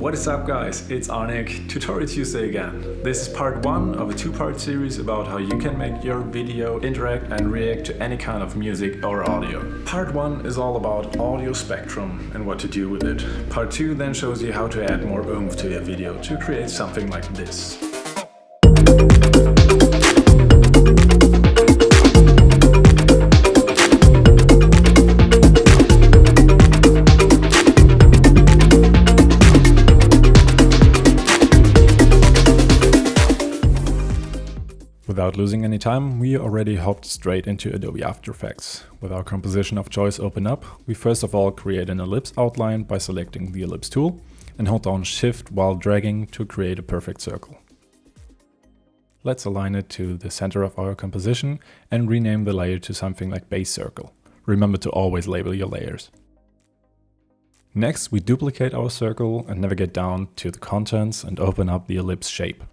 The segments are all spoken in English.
What is up guys, it's Arnik, Tutorial Tuesday again. This is part 1 of a 2-part series about how you can make your video interact and react to any kind of music or audio. Part 1 is all about audio spectrum and what to do with it. Part 2 then shows you how to add more oomph to your video to create something like this. Without losing any time, we already hopped straight into Adobe After Effects. With our composition of choice open up, we first of all create an ellipse outline by selecting the ellipse tool and hold down Shift while dragging to create a perfect circle. Let's align it to the center of our composition and rename the layer to something like base circle. Remember to always label your layers. Next, we duplicate our circle and navigate down to the contents and open up the ellipse shape.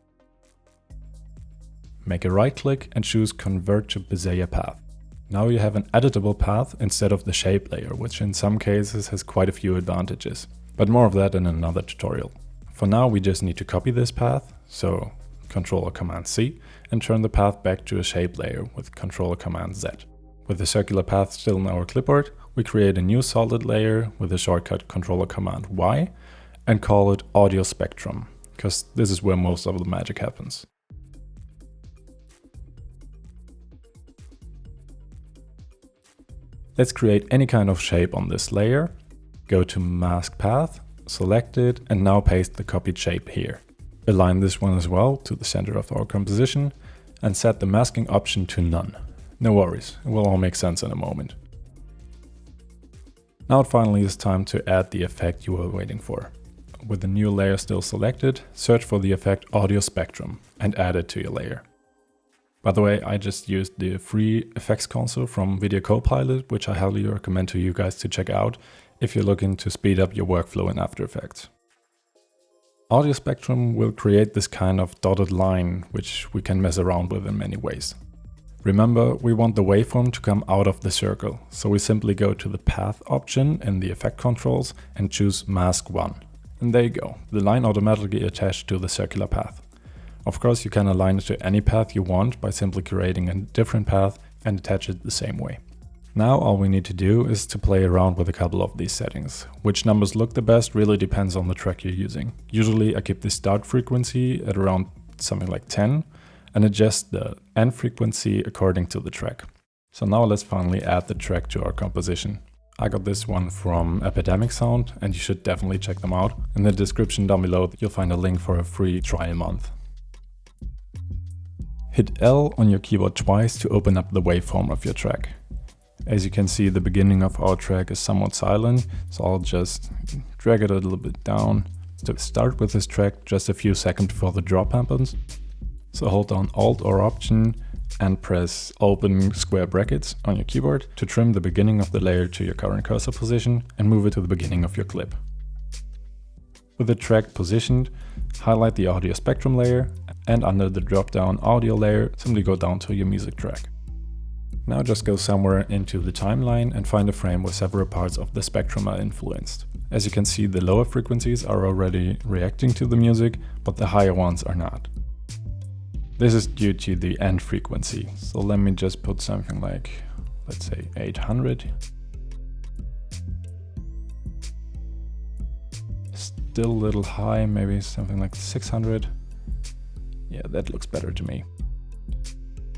Make a right click and choose Convert to Bezier Path. Now you have an editable path instead of the shape layer, which in some cases has quite a few advantages. But more of that in another tutorial. For now we just need to copy this path, so Ctrl or Command C, and turn the path back to a shape layer with Ctrl or Command Z. With the circular path still in our clipboard, we create a new solid layer with the shortcut Ctrl or Command Y and call it Audio Spectrum, because this is where most of the magic happens. Let's create any kind of shape on this layer, go to Mask Path, select it, and now paste the copied shape here. Align this one as well to the center of our composition and set the masking option to none. No worries, it will all make sense in a moment. Now it finally is time to add the effect you were waiting for. With the new layer still selected, search for the effect Audio Spectrum and add it to your layer. By the way, I just used the free effects console from Videocopilot, which I highly recommend to you guys to check out if you're looking to speed up your workflow in After Effects. Audio Spectrum will create this kind of dotted line, which we can mess around with in many ways. Remember, we want the waveform to come out of the circle, so we simply go to the Path option in the Effect Controls and choose Mask 1. And there you go, the line automatically attached to the circular path. Of course, you can align it to any path you want by simply creating a different path and attach it the same way. Now all we need to do is to play around with a couple of these settings. Which numbers look the best really depends on the track you're using. Usually I keep the start frequency at around something like 10 and adjust the end frequency according to the track. So now let's finally add the track to our composition. I got this one from Epidemic Sound and you should definitely check them out. In the description down below you'll find a link for a free trial month. Hit L on your keyboard twice to open up the waveform of your track. As you can see, the beginning of our track is somewhat silent, so I'll just drag it a little bit down. To start with this track just a few seconds before the drop happens. So hold down Alt or Option and press open square brackets on your keyboard to trim the beginning of the layer to your current cursor position and move it to the beginning of your clip. With the track positioned, highlight the audio spectrum layer and under the drop-down audio layer, simply go down to your music track. Now just go somewhere into the timeline and find a frame where several parts of the spectrum are influenced. As you can see, the lower frequencies are already reacting to the music, but the higher ones are not. This is due to the end frequency, so let me just put something like, let's say 800. Still a little high, maybe something like 600. Yeah, that looks better to me.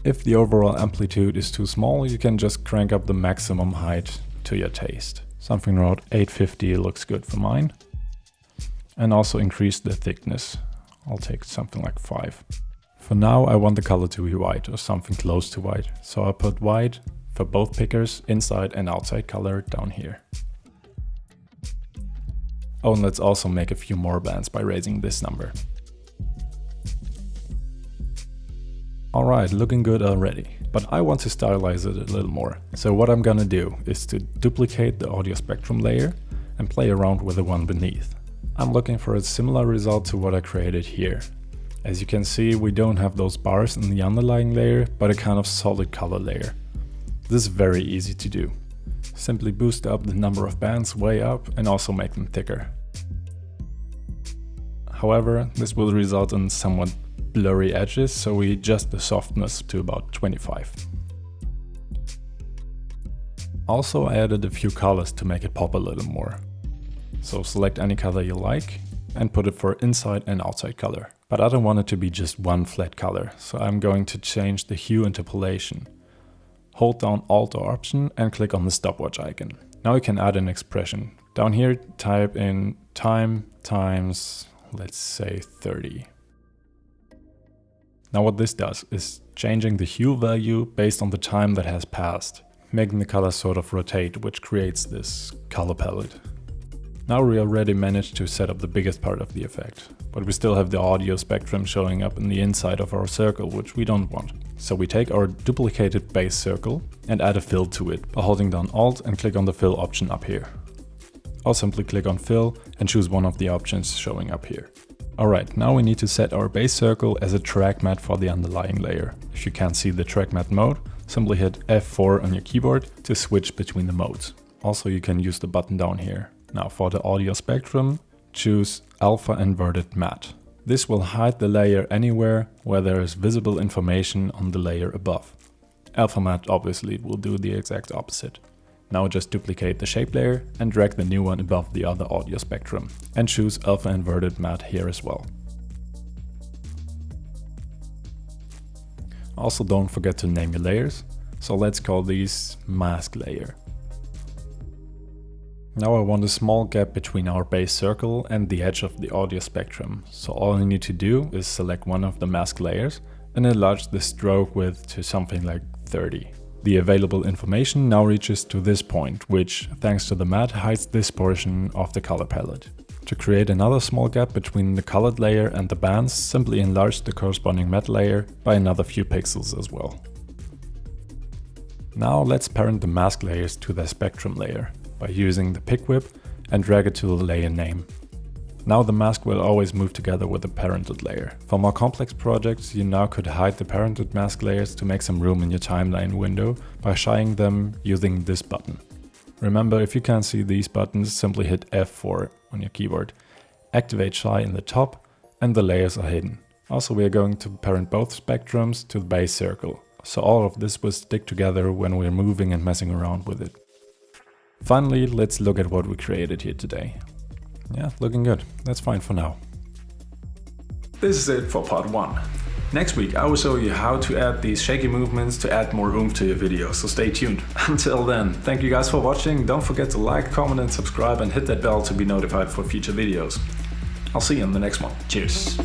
If the overall amplitude is too small, you can just crank up the maximum height to your taste. Something around 850 looks good for mine. And also increase the thickness. I'll take something like 5. For now, I want the color to be white or something close to white. So I'll put white for both pickers, inside and outside color down here. Oh, and let's also make a few more bands by raising this number. Alright, looking good already, but I want to stylize it a little more. So what I'm gonna do is to duplicate the audio spectrum layer and play around with the one beneath. I'm looking for a similar result to what I created here. As you can see, we don't have those bars in the underlying layer, but a kind of solid color layer. This is very easy to do. Simply boost up the number of bands way up and also make them thicker. However, this will result in somewhat blurry edges, so we adjust the softness to about 25. Also, I added a few colors to make it pop a little more. So select any color you like and put it for inside and outside color. But I don't want it to be just one flat color, so I'm going to change the hue interpolation. Hold down Alt or Option and click on the stopwatch icon. Now we can add an expression. Down here, type in time times, let's say 30. Now what this does is changing the hue value based on the time that has passed, making the color sort of rotate, which creates this color palette. Now we already managed to set up the biggest part of the effect, but we still have the audio spectrum showing up in the inside of our circle, which we don't want. So we take our duplicated base circle and add a fill to it by holding down Alt and click on the fill option up here. I'll simply click on fill and choose one of the options showing up here. Alright, now we need to set our base circle as a track matte for the underlying layer. If you can't see the track matte mode, simply hit F4 on your keyboard to switch between the modes. Also, you can use the button down here. Now for the audio spectrum, choose Alpha Inverted Matte. This will hide the layer anywhere where there is visible information on the layer above. Alpha Matte obviously will do the exact opposite. Now just duplicate the shape layer and drag the new one above the other audio spectrum and choose Alpha Inverted Matte here as well. Also, don't forget to name your layers, so let's call these Mask Layer. Now I want a small gap between our base circle and the edge of the audio spectrum, so all I need to do is select one of the mask layers and enlarge the stroke width to something like 30. The available information now reaches to this point, which, thanks to the matte, hides this portion of the color palette. To create another small gap between the colored layer and the bands, simply enlarge the corresponding matte layer by another few pixels as well. Now let's parent the mask layers to the spectrum layer by using the pick whip and drag it to the layer name. Now the mask will always move together with the parented layer. For more complex projects, you now could hide the parented mask layers to make some room in your timeline window by shying them using this button. Remember, if you can't see these buttons, simply hit F4 on your keyboard. Activate Shy in the top and the layers are hidden. Also, we are going to parent both spectrums to the base circle, so all of this will stick together when we're moving and messing around with it. Finally, let's look at what we created here today. Yeah, looking good. That's fine for now. This is it for part 1. Next week I will show you how to add these shaky movements to add more oomph to your video, so stay tuned. Until then, thank you guys for watching. Don't forget to like, comment and subscribe and hit that bell to be notified for future videos. I'll see you in the next one. Cheers!